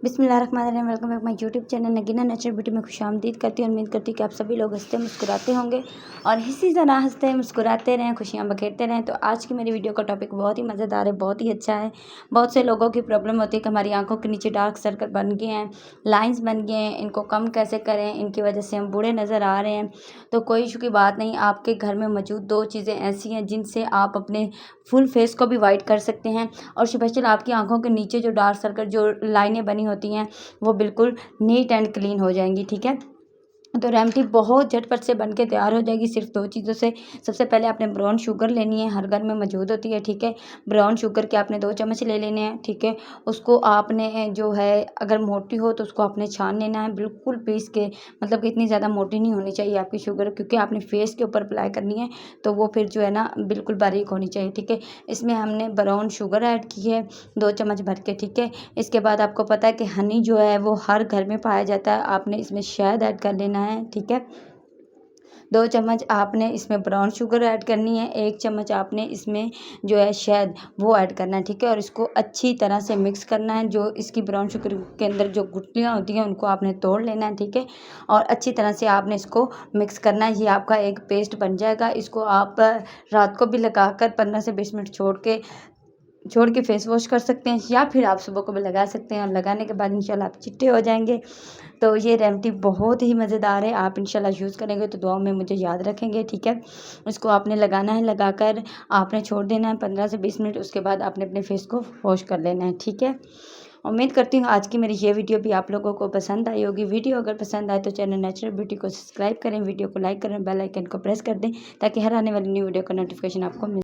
बिस्मिल्लाहिर्रहमानिर्रहीम। Welcome back my YouTube channel Nagina natural beauty में खुशामदीद करती हूँ। उम्मीद करती हूँ कि आप सभी लोग हंसते मुस्कुराते होंगे और इसी तरह हंसते मुस्कुराते रहें, खुशियाँ बखेरते रहें। तो आज की मेरी वीडियो का टॉपिक बहुत ही मज़ेदार है, बहुत ही अच्छा है। बहुत से लोगों की प्रॉब्लम होती है कि हमारी आंखों के नीचे डार्क सर्कल बन गए हैं, लाइन्स बन गए हैं, इनको कम कैसे करें, इनकी वजह से हम बूढ़े नज़र आ रहे हैं। तो कोई इशू की बात नहीं, आपके घर में मौजूद 2 चीज़ें ऐसी हैं जिनसे आप अपने फुल फेस को भी वाइट कर सकते हैं और स्पेशल आपकी आंखों के नीचे जो डार्क सर्कल, जो लाइनें बनी होती हैं, वो बिल्कुल नीट एंड क्लीन हो जाएंगी। ठीक है, तो रेमेडी बहुत झटपट से बन के तैयार हो जाएगी सिर्फ 2 चीज़ों से। सबसे पहले आपने ब्राउन शुगर लेनी है, हर घर में मौजूद होती है। ठीक है, ब्राउन शुगर के आपने 2 चम्मच ले लेने हैं। ठीक है, उसको आपने जो है, अगर मोटी हो तो उसको आपने छान लेना है बिल्कुल पीस के। मतलब कि इतनी ज़्यादा मोटी नहीं होनी चाहिए आपकी शुगर, क्योंकि आपने फेस के ऊपर अप्लाई करनी है, तो वो फिर जो है ना बिल्कुल बारीक होनी चाहिए। ठीक है, इसमें हमने ब्राउन शुगर ऐड की है 2 चम्मच भर के। ठीक है, इसके बाद आपको पता है कि हनी जो है वो हर घर में पाया जाता है, आपने इसमें शहद ऐड कर लेना है। ठीक है, 2 चम्मच आपने इसमें ब्राउन शुगर ऐड करनी है, 1 चम्मच आपने इसमें जो है शहद वो ऐड करना है। ठीक है, और इसको अच्छी तरह से मिक्स करना है। जो इसकी ब्राउन शुगर के अंदर जो गुठलियाँ होती हैं उनको आपने तोड़ लेना है। ठीक है, और अच्छी तरह से आपने इसको मिक्स करना है। ये आपका एक पेस्ट बन जाएगा। इसको आप रात को भी लगाकर 15 से 20 मिनट छोड़ के फेस वॉश कर सकते हैं, या फिर आप सुबह को भी लगा सकते हैं और लगाने के बाद इंशाल्लाह आप चिट्टे हो जाएंगे। तो ये रेमेडी बहुत ही मज़ेदार है, आप इंशाल्लाह यूज़ करेंगे तो दुआ में मुझे याद रखेंगे। ठीक है, इसको आपने लगाना है, लगाकर आपने छोड़ देना है 15 से 20 मिनट। उसके बाद आपने अपने फेस को वॉश कर लेना है। ठीक है, उम्मीद करती हूँ आज की मेरी ये वीडियो भी आप लोगों को पसंद आई होगी। वीडियो अगर पसंद आए तो चैनल नेचुरल ब्यूटी को सब्सक्राइब करें, वीडियो को लाइक करें, बेल आइकन को प्रेस कर दें ताकि हर आने वाली न्यू वीडियो का नोटिफिकेशन आपको मिले।